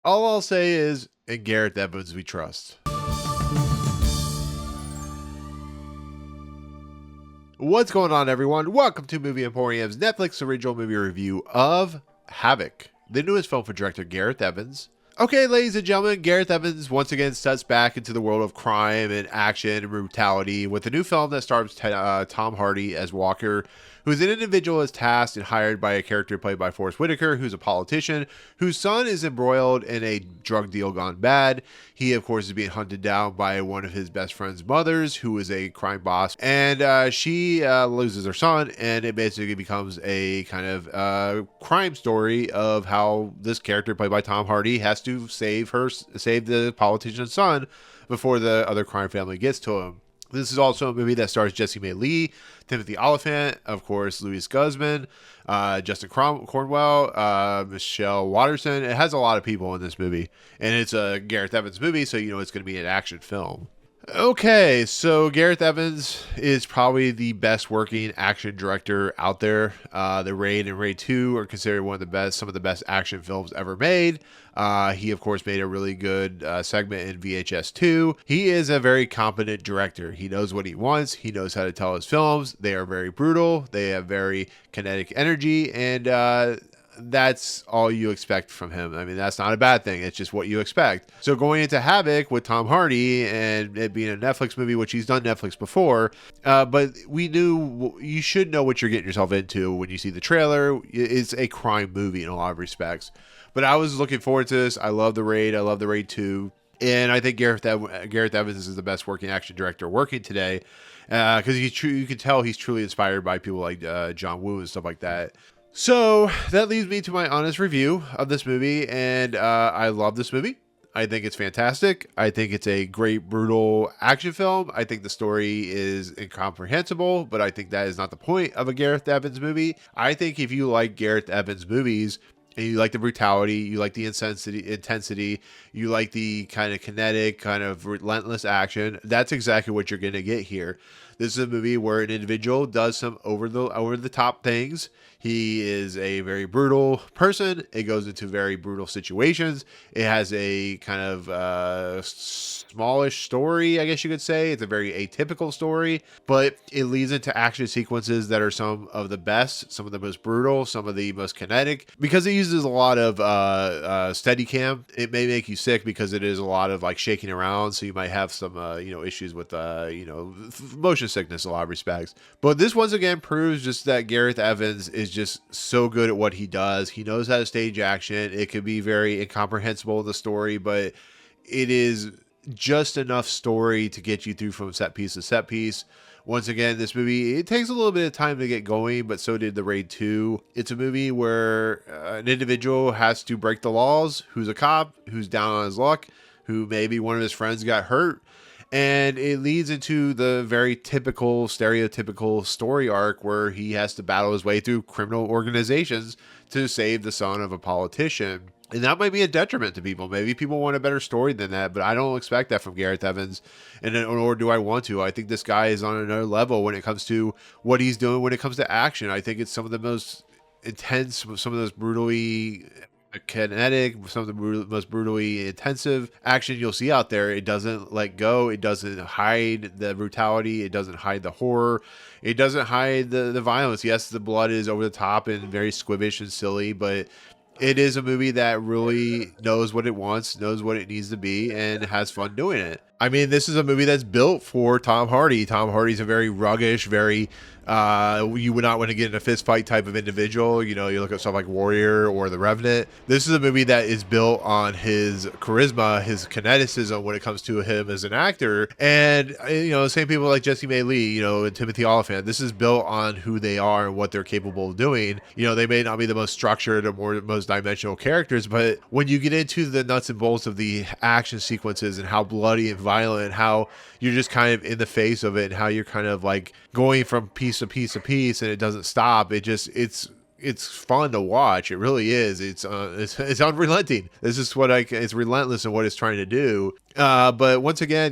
All I'll say is, in Gareth Evans we trust. What's going on, everyone? Welcome to Movie Emporium's Netflix original movie review of Havoc, the newest film for director Gareth Evans. Okay, ladies and gentlemen, Gareth Evans once again steps back into the world of crime and action and brutality with a new film that stars Tom Hardy as Walker, who is an individual as tasked and hired by a character played by Forest Whitaker, who's a politician, whose son is embroiled in a drug deal gone bad. He, of course, is being hunted down by one of his best friend's mothers, who is a crime boss, and she loses her son, and it basically becomes a kind of crime story of how this character played by Tom Hardy has to save the politician's son before the other crime family gets to him. This is also a movie that stars Jessie, Timothy Olyphant, of course, Guzmán, Justin Cornwell, Michelle Waterson. It has a lot of people in this movie, and it's a Gareth Evans movie, so you know it's going to be an action film. Okay, so Gareth Evans is probably the best working action director out there. The Raid and Raid 2 are considered some of the best action films ever made. He, of course, made a really good segment in VHS 2. He is a very competent director. He knows what he wants. He knows how to tell his films. They are very brutal. They have very kinetic energy, and that's all you expect from him. I mean, that's not a bad thing. It's just what you expect. So going into Havoc with Tom Hardy and it being a Netflix movie, which he's done Netflix before, but you should know what you're getting yourself into when you see the trailer. It's a crime movie in a lot of respects. But I was looking forward to this. I love The Raid. I love The Raid 2. And I think Gareth Evans is the best working action director working today, because you can tell he's truly inspired by people like John Woo and stuff like that. So that leads me to my honest review of this movie, and I love this movie. I think it's fantastic. I think it's a great, brutal action film. I think the story is incomprehensible, but I think that is not the point of a Gareth Evans movie. I think if you like Gareth Evans movies, and you like the brutality, you like the intensity, you like the kind of kinetic, kind of relentless action, that's exactly what you're going to get here. This is a movie where an individual does some over the top things. He is a very brutal person. It goes into very brutal situations. It has a kind of smallish story, I guess you could say. It's a very atypical story, but it leads into action sequences that are some of the best, some of the most brutal, some of the most kinetic. Because it uses a lot of Steadicam, it may make you sick because it is a lot of like shaking around. So you might have some issues with motion sickness in a lot of respects. But this once again proves just that Gareth Evans is just so good at what he does. He knows how to stage action. It could be very incomprehensible in the story, but it is just enough story to get you through from set piece to set piece. Once again, this movie, it takes a little bit of time to get going, but so did The Raid 2. It's a movie where an individual has to break the laws, who's a cop, who's down on his luck, who maybe one of his friends got hurt. And it leads into the very typical, stereotypical story arc where he has to battle his way through criminal organizations to save the son of a politician. And that might be a detriment to people. Maybe people want a better story than that, but I don't expect that from Gareth Evans, and nor do I want to. I think this guy is on another level when it comes to what he's doing when it comes to action. I think it's some of the most intense, some of those brutally kinetic, some of the most brutally intensive action you'll see out there. It doesn't let go. It doesn't hide the brutality. It doesn't hide the horror. It doesn't hide the violence. Yes, the blood is over the top and very squibbish and silly, but it is a movie that really knows what it wants, knows what it needs to be, and has fun doing it. I mean, this is a movie that's built for Tom Hardy. Tom Hardy's a very ruggish, very you would not want to get in a fist fight type of individual. You know, you look at stuff like Warrior or The Revenant. This is a movie that is built on his charisma, his kineticism when it comes to him as an actor. And, same people like Jessie, and Timothy Olyphant. This is built on who they are and what they're capable of doing. They may not be the most structured or most dimensional characters, but when you get into the nuts and bolts of the action sequences and how bloody and violent, how you're just kind of in the face of it, and how you're kind of like going from piece to piece to piece, and it doesn't stop. It's fun to watch. It really is. It's unrelenting. This is it's relentless in what it's trying to do. But once again,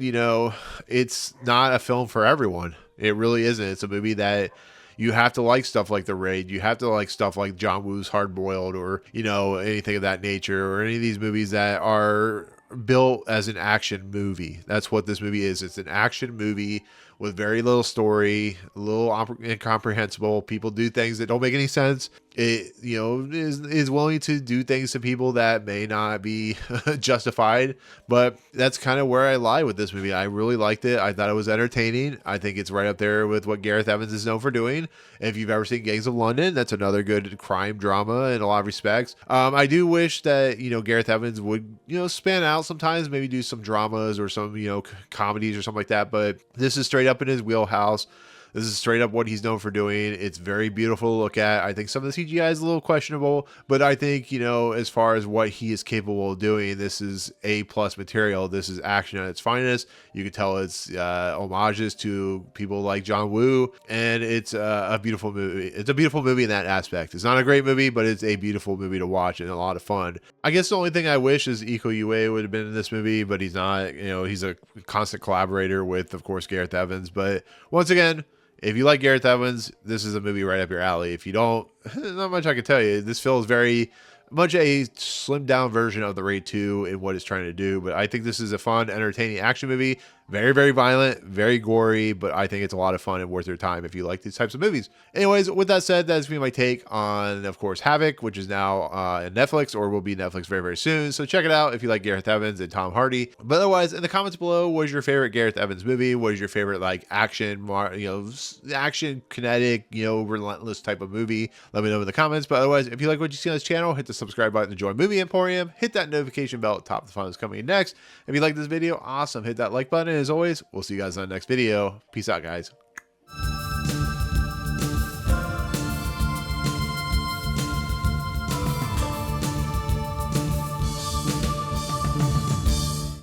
it's not a film for everyone. It really isn't. It's a movie that you have to like stuff like The Raid. You have to like stuff like John Woo's Hard Boiled, or, you know, anything of that nature, or any of these movies that are built as an action movie. That's what this movie is. It's an action movie with very little story, a little incomprehensible. People do things that don't make any sense. It, you know, is willing to do things to people that may not be justified, but that's kind of where I lie with this movie. I really liked it. I thought it was entertaining. I think it's right up there with what Gareth Evans is known for doing. If you've ever seen Gangs of London, that's another good crime drama in a lot of respects. I do wish that, you know, Gareth Evans would, you know, span out sometimes, maybe do some dramas or some, you know, comedies or something like that, but this is straight up in his wheelhouse. This is straight up what he's known for doing. It's very beautiful to look at. I think some of the CGI is a little questionable, but I think, you know, as far as what he is capable of doing, this is A+ material. This is action at its finest. You can tell it's homages to people like John Woo, and it's a beautiful movie. It's a beautiful movie in that aspect. It's not a great movie, but it's a beautiful movie to watch and a lot of fun. I guess the only thing I wish is Iko Uwais would have been in this movie, but he's not. You know, he's a constant collaborator with, of course, Gareth Evans. But once again, if you like Gareth Evans, this is a movie right up your alley. If you don't, not much I can tell you. This feels very much a slimmed down version of The Raid 2 in what it's trying to do. But I think this is a fun, entertaining action movie. Very, very violent, very gory, but I think it's a lot of fun and worth your time if you like these types of movies. Anyways, with that said, that's been my take on, of course, Havoc, which is now on Netflix, or will be Netflix very, very soon. So check it out if you like Gareth Evans and Tom Hardy. But otherwise, in the comments below, what is your favorite Gareth Evans movie? What is your favorite, like, action, you know, action, kinetic, you know, relentless type of movie? Let me know in the comments. But otherwise, if you like what you see on this channel, hit the subscribe button to join Movie Emporium. Hit that notification bell at the top of the fun that's coming in next. If you like this video, awesome. Hit that like button. And as always, we'll see you guys on the next video. Peace out, guys.